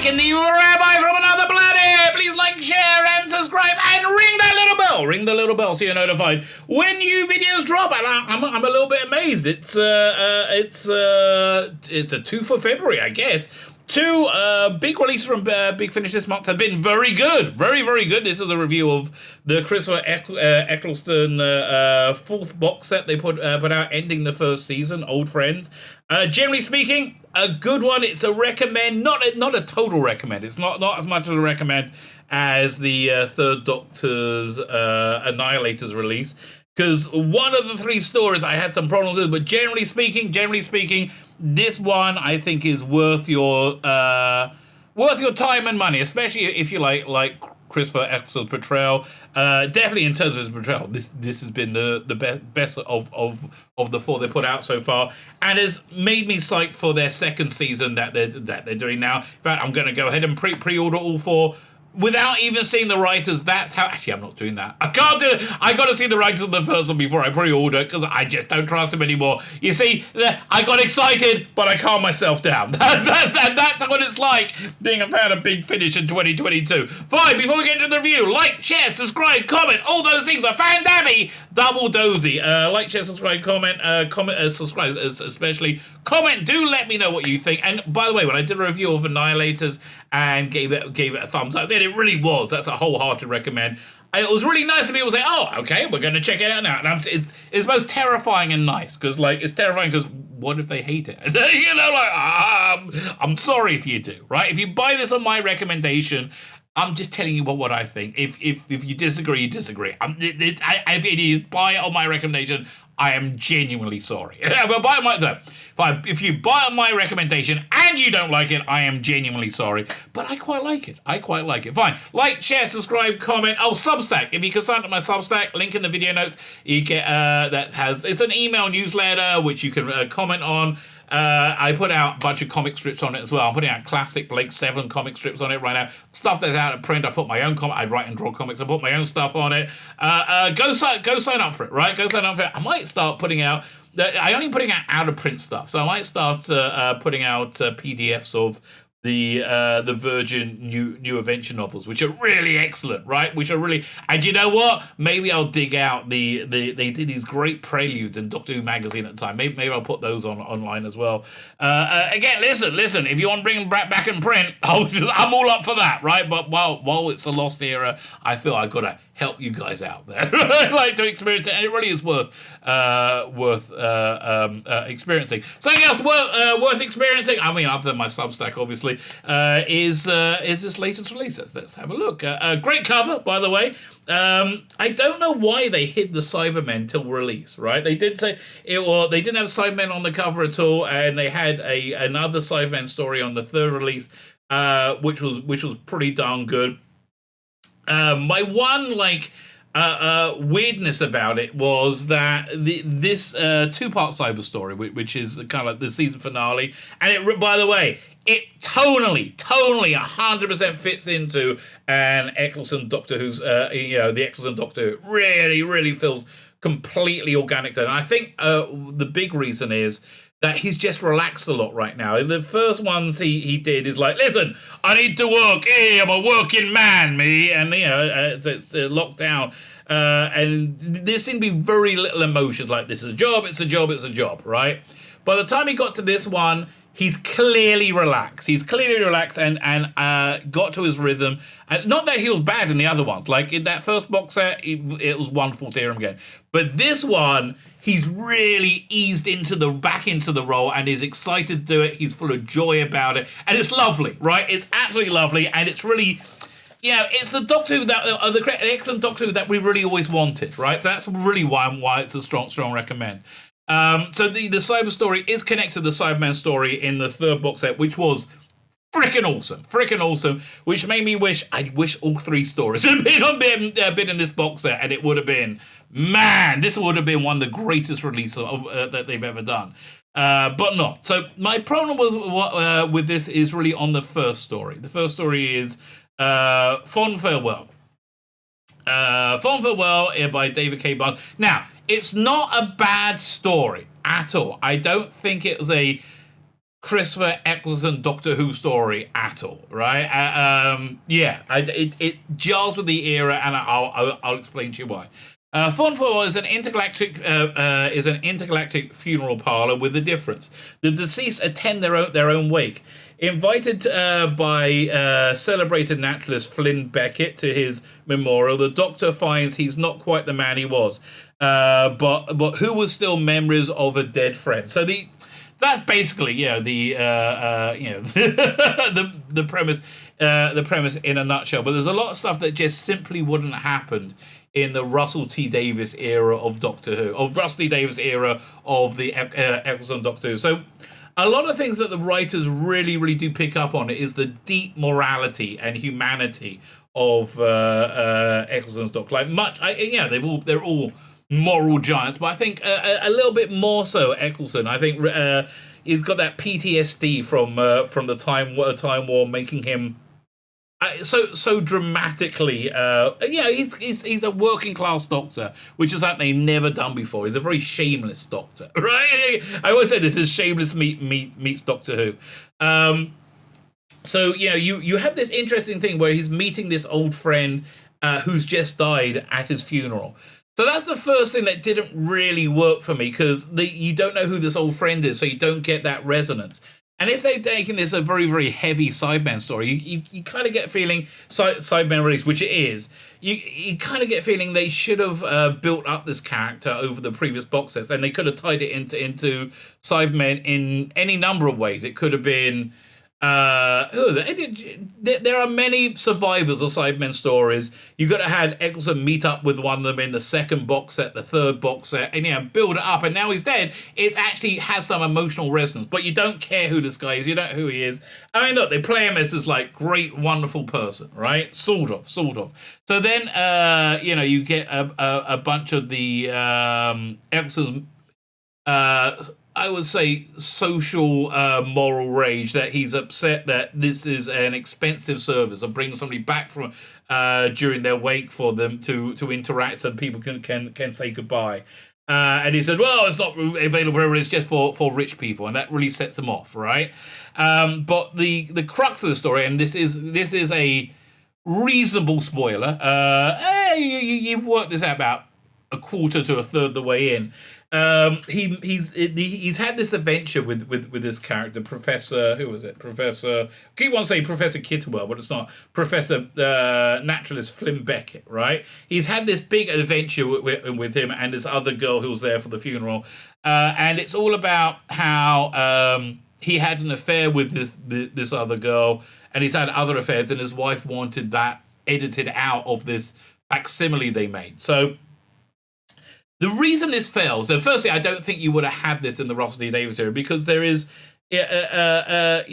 Lebetkin, the Rabbi from another planet. Please like, share, and subscribe, and ring that little bell. Ring the little bell so you're notified when new videos drop. And I'm a little bit amazed. It's a 2 for February, I guess. Two big releases from Big Finish this month have been very good. Very, very good. This is a review of the Christopher Eccleston fourth box set they put out, ending the first season, Old Friends. Generally speaking, a good one. It's a recommend, not a total recommend. It's not as much as a recommend as the Third Doctor's Annihilators release. Because one of the three stories I had some problems with, but generally speaking, this one I think is worth your time and money, especially if you like Christopher Eccleston's portrayal. Definitely in terms of his portrayal, this has been the best of the four they put out so far, and has made me psyched for their second season that they're doing now. In fact, I'm going to go ahead and pre-order all four. Without even seeing the writers, that's how... Actually, I'm not doing that. I can't do it. I got to see the writers of the first one before I pre-order, because I just don't trust them anymore. You see, I got excited, but I calmed myself down. That's what it's like being a fan of Big Finish in 2022. Fine, before we get into the review, like, share, subscribe, comment, all those things are fan-dammy, double dozy. Like, share, subscribe, comment, subscribe especially. Comment, do let me know what you think. And by the way, when I did a review of Annihilators and gave it a thumbs up, it really was. That's a wholehearted recommend. It was really nice to be able to say, oh, okay, we're going to check it out now. And it's both terrifying and nice, because it's terrifying because what if they hate it? I'm sorry if you do, right? If you buy this on my recommendation, I'm just telling you what I think. If you disagree, you disagree. If it is buy it on my recommendation, I am genuinely sorry. If you buy on my recommendation and you don't like it, I am genuinely sorry. But I quite like it. Fine. Like, share, subscribe, comment. Oh, Substack. If you can sign up to my Substack, link in the video notes. You get it's an email newsletter which you can comment on. I put out a bunch of comic strips on it as well. I'm putting out classic Blake 7 comic strips on it right now. Stuff that's out of print, I put my own I write and draw comics. I put my own stuff on it. Go sign up for it, right? Go sign up for it. I might start putting out... I only putting out of print stuff, so I might start putting out PDFs of the Virgin new adventure novels, which are really excellent, right? And you know what? Maybe I'll dig out they did these great preludes in Doctor Who magazine at the time. Maybe I'll put those online as well. Again, listen. If you want to bring them back in print, I'm all up for that, right? But while it's a lost era, I feel I've got to help you guys out there. Like to experience it, and it really is worth experiencing. Something else worth experiencing, I mean, other than my Substack, obviously, is this latest release. Let's have a look. Great cover, by the way. I don't know why they hid the Cybermen till release, right? They did say they didn't have Cybermen on the cover at all, and they had another Cybermen story on the third release, which was pretty darn good. My one weirdness about it was that this two-part cyber story, which is kind of like the season finale, and it, by the way, it tonally 100% fits into an Eccleston Doctor Who's the Eccleston Doctor Who. Really feels completely organic to it. And I think the big reason is that he's just relaxed a lot right now. In the first ones he did is like, listen, I need to work. Hey, I'm a working man, me. And, it's locked down. And there seemed to be very little emotions, like this is a job, it's a job, right? By the time he got to this one, he's clearly relaxed. And got to his rhythm. And not that he was bad in the other ones. Like in that first box set, it was wonderful to hear him again. But this one, he's really eased back into the role and is excited to do it. He's full of joy about it. And it's lovely, right? It's absolutely lovely. And it's really... it's the Doctor Who the excellent Doctor Who that we really always wanted, right? So that's really why it's a strong recommend. So the Cyber story is connected to the Cyberman story in the third box set, which was freaking awesome, which made me wish all three stories had been in this box set, and it would have been, this would have been one of the greatest releases that they've ever done. But not. So my problem was with this is really on the first story. The first story is Fond Farewell. Fond Farewell by David K. Barnes. Now, it's not a bad story at all. I don't think it was a Christopher Eccleston Doctor Who story at all, right? It jars with the era, and I'll explain to you why. Font 4 is an intergalactic funeral parlor with a difference. The deceased attend their own wake. Invited by celebrated naturalist Flynn Beckett to his memorial, the Doctor finds he's not quite the man he was, but who was still memories of a dead friend. So that's basically the premise in a nutshell. But there's a lot of stuff that just simply wouldn't have happened in the Russell T Davies era of Doctor Who, of Russell T Davies era of the Eccleston Doctor Who. So a lot of things that the writers really do pick up on is the deep morality and humanity of Eccleston's Doctor. They're all moral giants, but I think a little bit more so Eccleston. I think he's got that PTSD from the time war, making him so dramatically. He's a working class doctor, which is something they've never done before. He's a very shameless doctor, right? I always say this is shameless meets Doctor Who. So you have this interesting thing where he's meeting this old friend who's just died at his funeral. So that's the first thing that didn't really work for me, because you don't know who this old friend is, so you don't get that resonance. And if they're taking this a very, very heavy Cybermen story, you kind of get a feeling, Cybermen release, which it is, you kind of get a feeling they should have built up this character over the previous box sets, and they could have tied it into Cybermen in any number of ways. It could have been... who is it? There are many survivors of Cybermen stories. You got to have Eccleston meet up with one of them in the second box set, the third box set, and build it up. And now he's dead. It actually has some emotional resonance, but you don't care who this guy is. You don't know who he is. I mean, look, they play him as this like great, wonderful person, right? Sort of. So then, you get a bunch of the Eccleston's. I would say social moral rage, that he's upset that this is an expensive service of bringing somebody back from during their wake for them to interact so people can say goodbye. And he said, well, it's not available for everyone, it's just for rich people, and that really sets them off, right? But the crux of the story, and this is a reasonable spoiler. You've worked this out about a quarter to a third the way in. He's had this adventure with this character, Professor, who was it? Professor, I keep wanting to say Professor Kittlewell, but it's not. Professor naturalist Flynn Beckett, right? He's had this big adventure with him and this other girl who was there for the funeral, and it's all about how he had an affair with this other girl, and he's had other affairs, and his wife wanted that edited out of this facsimile they made. So the reason this fails, then firstly, I don't think you would have had this in the Russell T Davies era, because there is a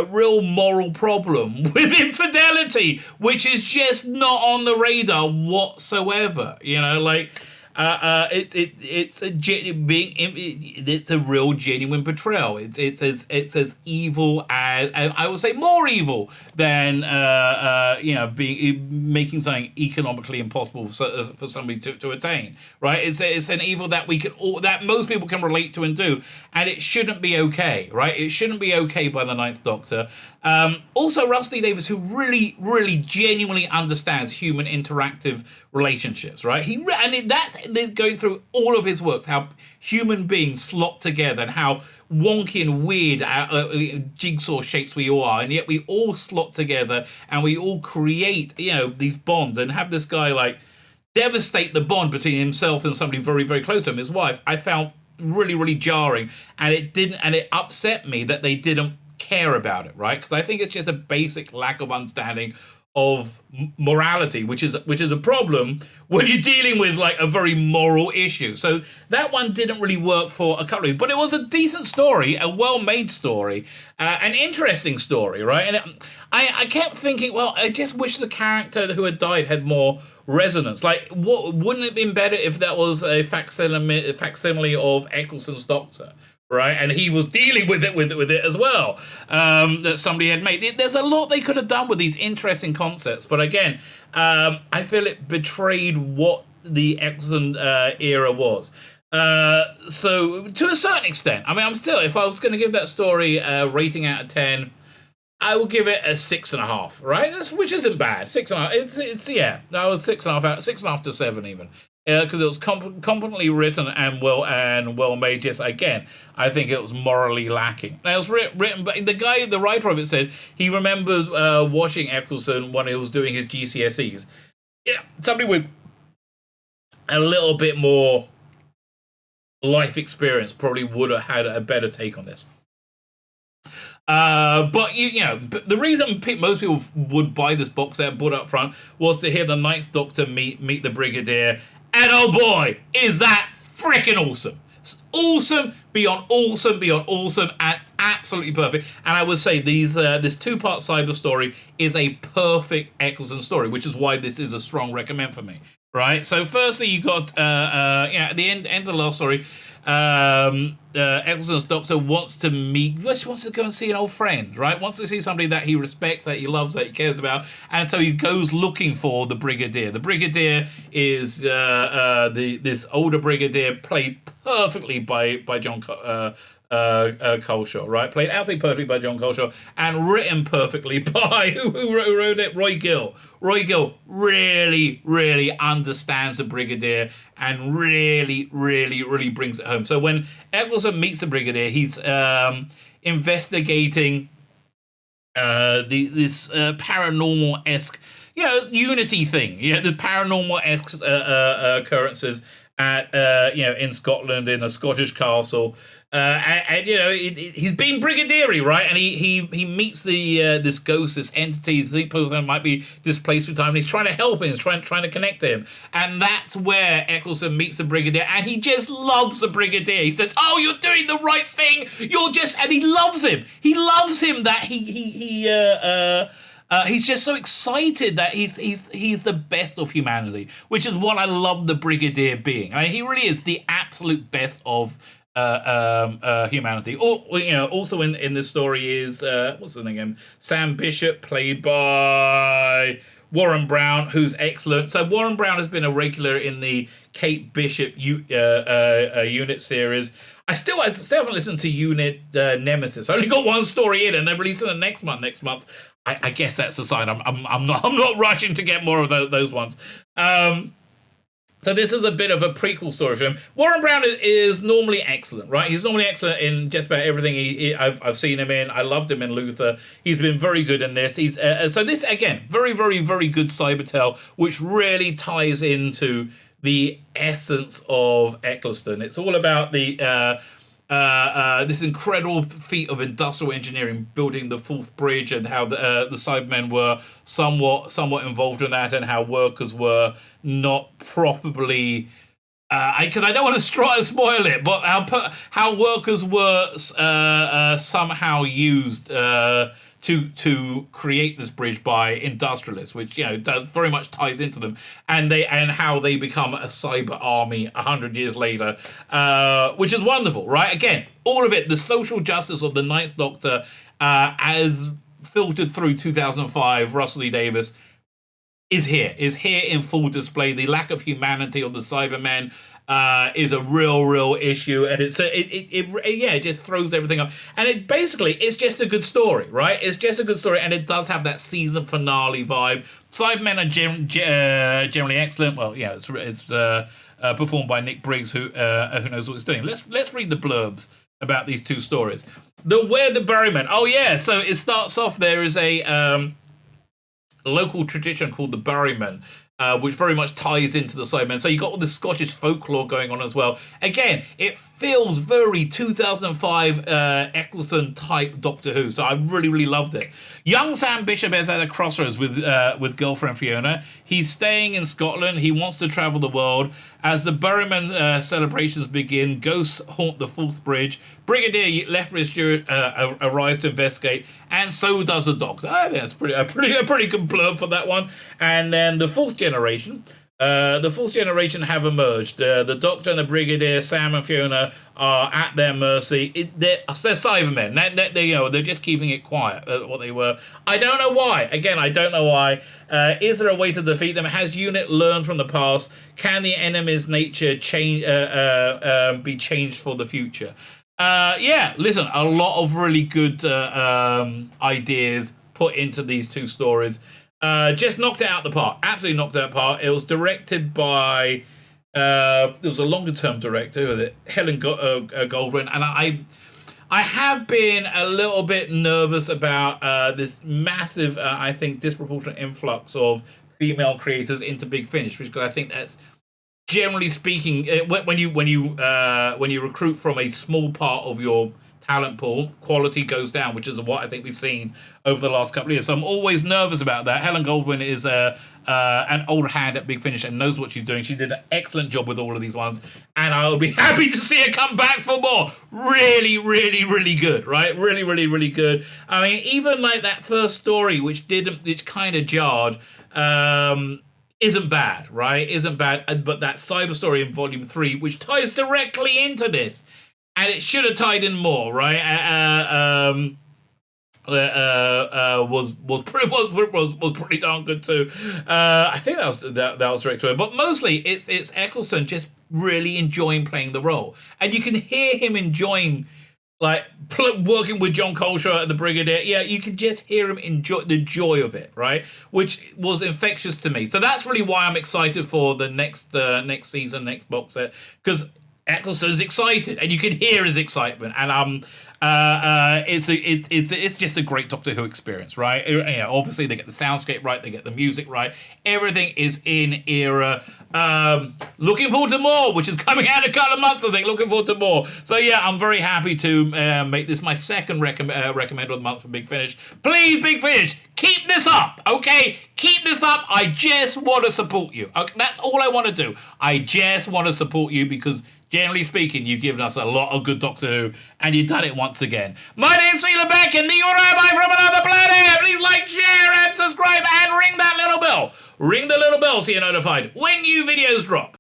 real moral problem with infidelity, which is just not on the radar whatsoever. It's a real genuine portrayal. It's as evil as, I would say, more evil than making something economically impossible for somebody to attain. Right? It's an evil that that most people can relate to and do, and it shouldn't be okay. Right? It shouldn't be okay by the Ninth Doctor. Also, Russell T Davies, who really, really genuinely understands human interactive relationships, right? That's going through all of his works, how human beings slot together and how wonky and weird jigsaw shapes we all are, and yet we all slot together and we all create, these bonds, and have this guy like devastate the bond between himself and somebody very, very close to him, his wife. I found really, really jarring, and it upset me that they didn't care about it, right? Because I think it's just a basic lack of understanding of morality, which is a problem when you're dealing with like a very moral issue. So that one didn't really work for a couple of reasons, but it was a decent story, a well-made story, an interesting story, right? And I kept thinking, well, I just wish the character who had died had more resonance. Like, wouldn't it have been better if that was a facsimile of Eccleston's Doctor? Right, and he was dealing with it as well, that somebody had made. There's a lot they could have done with these interesting concepts, but again, I feel it betrayed what the Eccleston era was. So to a certain extent, I mean, I'm still, if I was going to give that story a rating out of 10, I will give it a 6.5. Right, which isn't bad. 6.5. It's yeah. I was 6.5 out, 6.5 to 7 even. Because it was competently written and well made. Just again, I think it was morally lacking. Now, it was written, but the writer of it said he remembers watching Eccleston when he was doing his GCSEs. Yeah, somebody with a little bit more life experience probably would have had a better take on this. But but the reason most people would buy this box set and put up front was to hear the Ninth Doctor meet the Brigadier, and oh boy, is that freaking awesome! It's awesome beyond awesome beyond awesome, and absolutely perfect. And I would say this two-part cyber story is a perfect Eccleston story, which is why this is a strong recommend for me. Right. So firstly, you got at the end of the last story. Eccleston's doctor wants to go and see an old friend, right? Wants to see somebody that he respects, that he loves, that he cares about, and so he goes looking for the Brigadier. The Brigadier is this older Brigadier played perfectly by John Coleshaw, right? Played absolutely perfectly by John Coleshaw and written perfectly by who wrote it? Roy Gill. Roy Gill really, really understands the Brigadier and really, really, really brings it home. So when Eccleston meets the Brigadier, he's investigating this paranormal-esque, Unity thing. The paranormal-esque occurrences at in Scotland, in a Scottish castle. And he's been brigadier-y, right? And he meets this ghost, this entity. People might be displaced through time, and he's trying to help him. He's trying to connect to him, and that's where Eccleston meets the Brigadier, and he just loves the Brigadier. He says, "Oh, you're doing the right thing. And he loves him. He loves him that he's just so excited that he's the best of humanity, which is what I love the Brigadier being. I mean, he really is the absolute best of humanity. Also in this story is what's his name again? Sam Bishop, played by Warren Brown, who's excellent. So Warren Brown has been a regular in the Kate Bishop unit series. I still haven't listened to Unit Nemesis. I only got one story in, and they're releasing it next month. I guess that's a sign. I'm not rushing to get more of those ones. So this is a bit of a prequel story for him. Warren Brown is normally excellent, right? He's normally excellent in just about everything I've seen him in. I loved him in Luther. He's been very good in this. So this, again, very, very, very good cyber tale, which really ties into the essence of Eccleston. It's all about this incredible feat of industrial engineering, building the fourth bridge, and how the Cybermen were somewhat involved in that, and how workers were not properly. Because I don't want to spoil it, but how workers were somehow used to create this bridge by industrialists, which does very much ties into them, and how they become a cyber army 100 years later, which is wonderful, right? Again, all of it, the social justice of the Ninth Doctor, as filtered through 2005, Russell E. Davies, is here in full display. The lack of humanity of the Cybermen is a real issue, and it just throws everything up. And it's just a good story, right? It's just a good story, and it does have that season finale vibe. Cybermen are generally excellent. Well, it's performed by Nick Briggs, who knows what he's doing. Let's read the blurbs about these two stories. Where the Burymen. Oh yeah, so it starts off. There is a local tradition called the Burymen, which very much ties into the Cybermen. So you got all the Scottish folklore going on as well. Again, it feels very 2005 Eccleston type Doctor Who. So I really, really loved it. Young Sam Bishop is at a crossroads with girlfriend Fiona. He's staying in Scotland. He wants to travel the world. As the Burymen celebrations begin, ghosts haunt the fourth bridge. Brigadier Lethbridge arrives to investigate, and so does the Doctor. I think that's a pretty good blurb for that one. And then the fourth generation. The fourth generation have emerged. The Doctor and the Brigadier, Sam and Fiona, are at their mercy. They're Cybermen. They're just keeping it quiet. What they were. I don't know why. Again, I don't know why. Is there a way to defeat them? Has UNIT learned from the past? Can the enemy's nature change? Be changed for the future? Listen, a lot of really good ideas put into these two stories. Just knocked it out the park. Absolutely knocked it out the park. It was directed by it was a longer term director with it, Helen Goldwyn, and I have been a little bit nervous about this massive, I think, disproportionate influx of female creators into Big Finish, because I think that's, generally speaking, when you recruit from a small part of your talent pool, quality goes down, which is what I think we've seen over the last couple of years. So I'm always nervous about that. Helen Goldwyn is an old hand at Big Finish and knows what she's doing. She did an excellent job with all of these ones, and I'll be happy to see her come back for more. Really, really, really good, right? Really, really, really good. I mean, even like that first story, which kind of jarred, isn't bad, right? Isn't bad. But that cyber story in Volume 3, which ties directly into this, and it should have tied in more, right? Was pretty darn good too. I think that was directed, but mostly it's Eccleston just really enjoying playing the role, and you can hear him enjoying like working with John Coleshaw at the Brigadier. Yeah, you can just hear him enjoy the joy of it, right? Which was infectious to me. So that's really why I'm excited for the next season, next box set, because Eccleston's excited, and you can hear his excitement, and it's just a great Doctor Who experience, right? Obviously they get the soundscape right, they get the music right, everything is in era. Looking forward to more, which is coming out in a couple of months, I think. Looking forward to more. So yeah, I'm very happy to make this my second recommend of the month for Big Finish. Please, Big Finish, keep this up, okay? Keep this up. I just want to support you. Okay? That's all I want to do. I just want to support you because, generally speaking, you've given us a lot of good Doctor Who, and you've done it once again. My name's Tzvi Lebetkin, the Rabbi from another planet. Please like, share, and subscribe, and ring that little bell. Ring the little bell so you're notified when new videos drop.